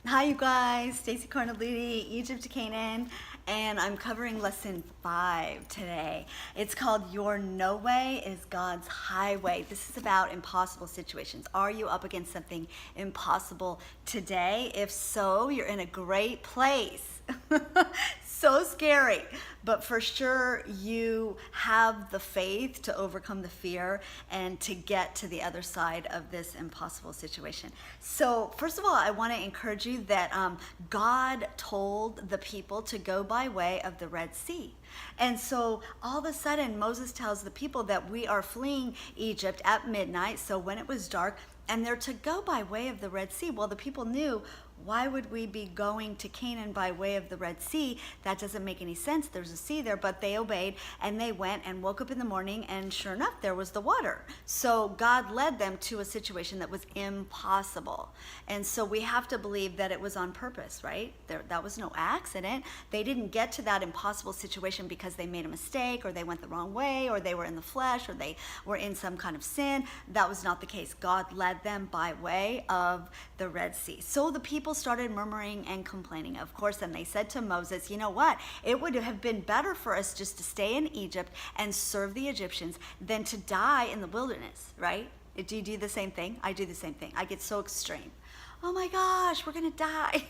Hi you guys, Stacy Carnaliti, Egypt to Canaan, and I'm covering lesson 5 today. It's called Your No Way is God's Highway. This is about impossible situations. Are you up against something impossible today? If so, you're in a great place. So scary, but for sure you have the faith to overcome the fear and to get to the other side of this impossible situation. So first of all, I want to encourage you that God told the people to go by way of the Red Sea. And so all of a sudden Moses tells the people that we are fleeing Egypt at midnight, so when it was dark, and they're to go by way of the Red Sea. Well, the people knew, why would we be going to Canaan by way of the Red Sea? That doesn't make any sense. There's a sea there, but they obeyed and they went and woke up in the morning, and sure enough, there was the water. So God led them to a situation that was impossible. And so we have to believe that it was on purpose, right? That was no accident. They didn't get to that impossible situation because they made a mistake or they went the wrong way or they were in the flesh or they were in some kind of sin. That was not the case. God led them by way of the Red Sea. So the people started murmuring and complaining, of course, and they said to Moses, you know what? It would have been better for us just to stay in Egypt and serve the Egyptians than to die in the wilderness, right? Do you do the same thing? I do the same thing. I get so extreme. Oh my gosh, we're gonna die.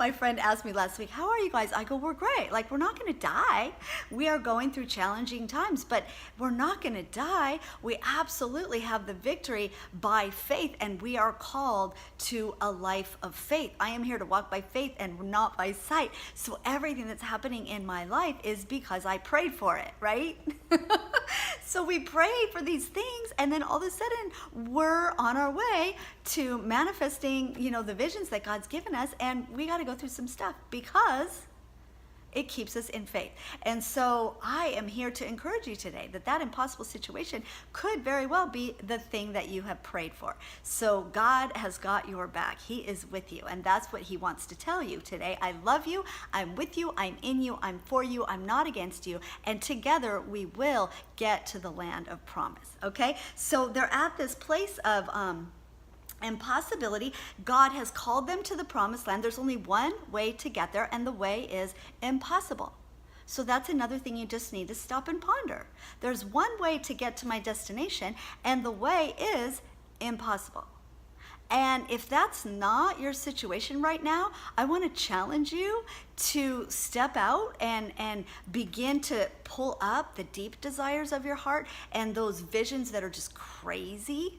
My friend asked me last week, how are you guys? I go, we're great. Like, we're not gonna die. We are going through challenging times, but we're not gonna die. We absolutely have the victory by faith, and we are called to a life of faith. I am here to walk by faith and not by sight. So everything that's happening in my life is because I prayed for it, right? So we prayed for these things, and then all of a sudden we're on our way to manifesting, the visions that God's given us, and we got to go through some stuff because it keeps us in faith. And so I am here to encourage you today that impossible situation could very well be the thing that you have prayed for. So God has got your back. He is with you, and that's what he wants to tell you today. I love you. I'm with you. I'm in you. I'm for you. I'm not against you. And together we will get to the land of promise. Okay? So they're at this place of impossibility. God has called them to the promised land. There's only one way to get there, and the way is impossible. So that's another thing you just need to stop and ponder. There's one way to get to my destination, and the way is impossible. And if that's not your situation right now, I want to challenge you to step out and begin to pull up the deep desires of your heart and those visions that are just crazy.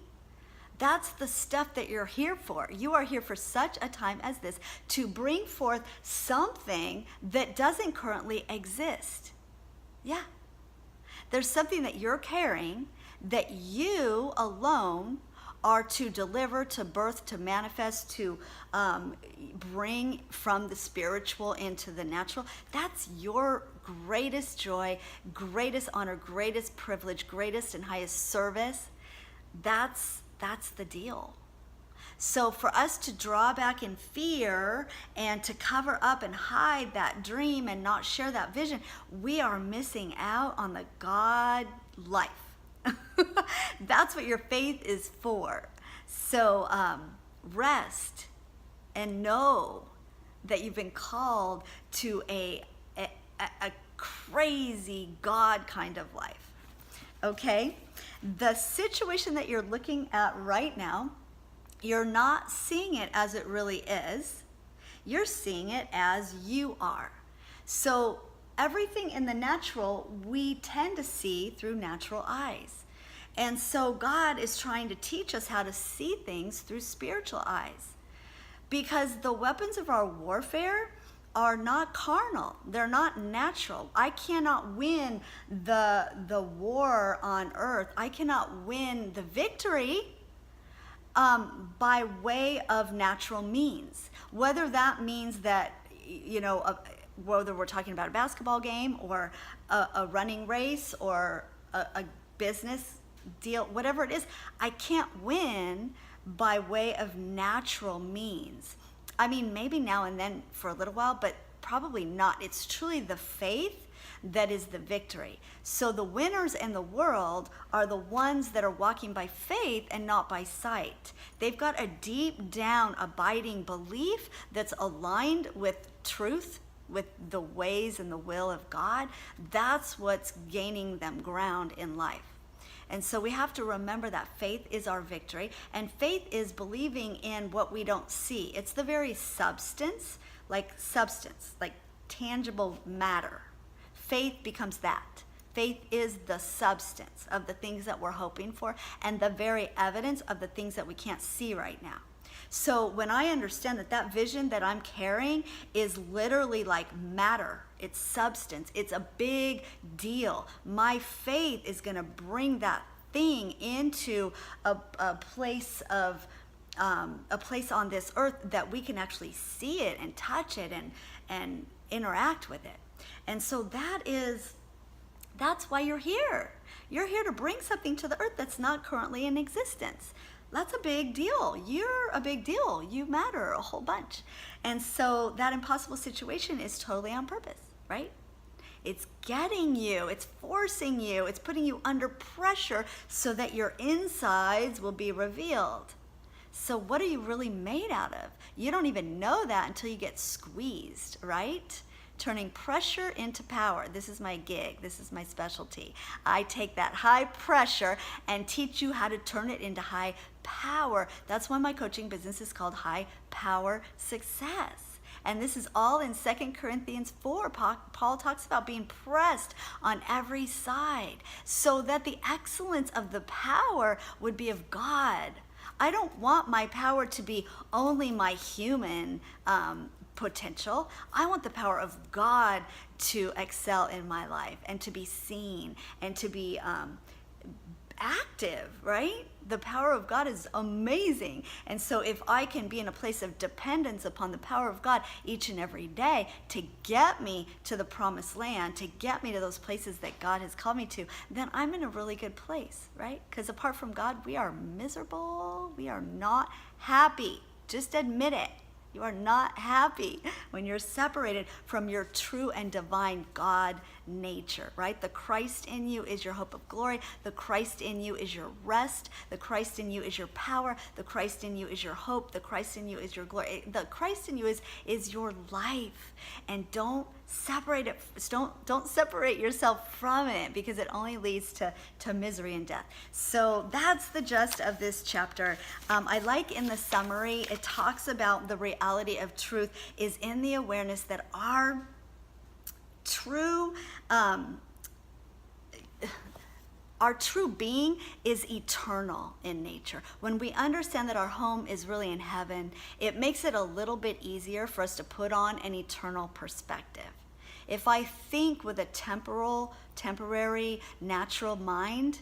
That's the stuff that you're here for. You are here for such a time as this to bring forth something that doesn't currently exist. Yeah. There's something that you're carrying that you alone are to deliver, to birth, to manifest, to bring from the spiritual into the natural. That's your greatest joy, greatest honor, greatest privilege, greatest and highest service. That's the deal. So for us to draw back in fear and to cover up and hide that dream and not share that vision, we are missing out on the God life. That's what your faith is for. So rest and know that you've been called to a crazy God kind of life. Okay? The situation that you're looking at right now, you're not seeing it as it really is. You're seeing it as you are. So everything in the natural, we tend to see through natural eyes. And so God is trying to teach us how to see things through spiritual eyes. Because the weapons of our warfare are not carnal. They're not natural. I cannot win the war on earth. I cannot win the victory by way of natural means. Whether that means that, whether we're talking about a basketball game or a running race or a business deal, whatever it is, I can't win by way of natural means. I mean, maybe now and then for a little while, but probably not. It's truly the faith that is the victory. So the winners in the world are the ones that are walking by faith and not by sight. They've got a deep down abiding belief that's aligned with truth, with the ways and the will of God. That's what's gaining them ground in life. And so we have to remember that faith is our victory, and faith is believing in what we don't see. It's the very substance, like tangible matter. Faith becomes that. Faith is the substance of the things that we're hoping for and the very evidence of the things that we can't see right now. So when I understand that that vision that I'm carrying is literally like matter, it's substance, it's a big deal. My faith is going to bring that thing into a place of a place on this earth that we can actually see it and touch it and interact with it. And so that's why you're here. You're here to bring something to the earth that's not currently in existence. That's a big deal. You're a big deal. You matter a whole bunch. And so that impossible situation is totally on purpose, right? It's getting you, it's forcing you, it's putting you under pressure so that your insides will be revealed. So what are you really made out of? You don't even know that until you get squeezed, right? Turning pressure into power. This is my gig. This is my specialty. I take that high pressure and teach you how to turn it into high power. That's why my coaching business is called High Power Success. And this is all in 2 Corinthians 4. Paul talks about being pressed on every side so that the excellence of the power would be of God. I don't want my power to be only my human potential. I want the power of God to excel in my life and to be seen and to be active, right? The power of God is amazing. And so if I can be in a place of dependence upon the power of God each and every day to get me to the promised land, to get me to those places that God has called me to, then I'm in a really good place, right? Because apart from God, we are miserable. We are not happy. Just admit it. You are not happy when you're separated from your true and divine God nature, right? The Christ in you is your hope of glory. The Christ in you is your rest. The Christ in you is your power. The Christ in you is your hope. The Christ in you is your glory. The Christ in you is your life. And don't separate it. Don't separate yourself from it, because it only leads to misery and death. So that's the gist of this chapter. I like in the summary, it talks about the reality of truth is in the awareness that our true being is eternal in nature. When we understand that our home is really in heaven, it makes it a little bit easier for us to put on an eternal perspective. If I think with a temporary, natural mind,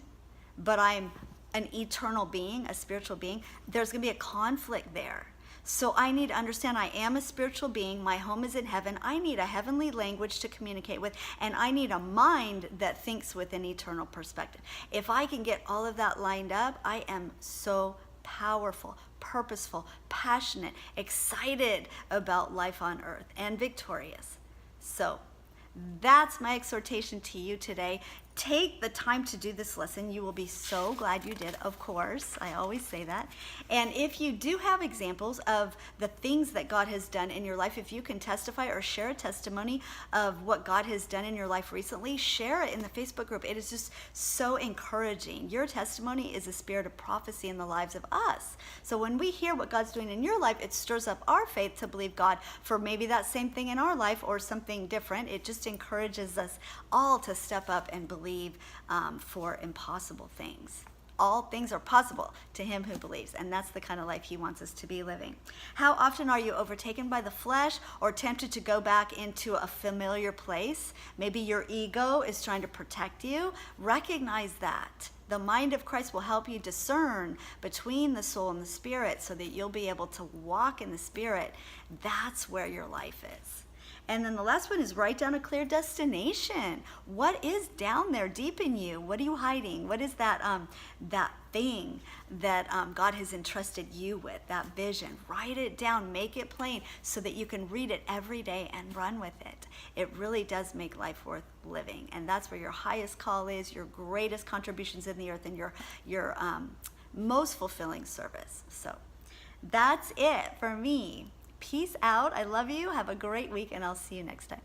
but I'm an eternal being, a spiritual being, there's going to be a conflict there. So I need to understand I am a spiritual being. My home is in heaven. I need a heavenly language to communicate with, and I need a mind that thinks with an eternal perspective. If I can get all of that lined up, I am so powerful, purposeful, passionate, excited about life on earth, and victorious. So that's my exhortation to you today. Take the time to do this lesson. You will be so glad you did, of course. I always say that. And if you do have examples of the things that God has done in your life, if you can testify or share a testimony of what God has done in your life recently, share it in the Facebook group. It is just so encouraging. Your testimony is a spirit of prophecy in the lives of us. So when we hear what God's doing in your life, it stirs up our faith to believe God for maybe that same thing in our life or something different. It just encourages us all to step up and believe for impossible things. All things are possible to him who believes, and that's the kind of life he wants us to be living. How often are you overtaken by the flesh or tempted to go back into a familiar place? Maybe your ego is trying to protect you. Recognize that. The mind of Christ will help you discern between the soul and the spirit so that you'll be able to walk in the spirit. That's where your life is. And then the last one is write down a clear destination. What is down there deep in you? What are you hiding? What is that that thing that God has entrusted you with, that vision? Write it down, make it plain so that you can read it every day and run with it. It really does make life worth living. And that's where your highest call is, your greatest contributions in the earth, and your most fulfilling service. So that's it for me. Peace out. I love you. Have a great week, and I'll see you next time.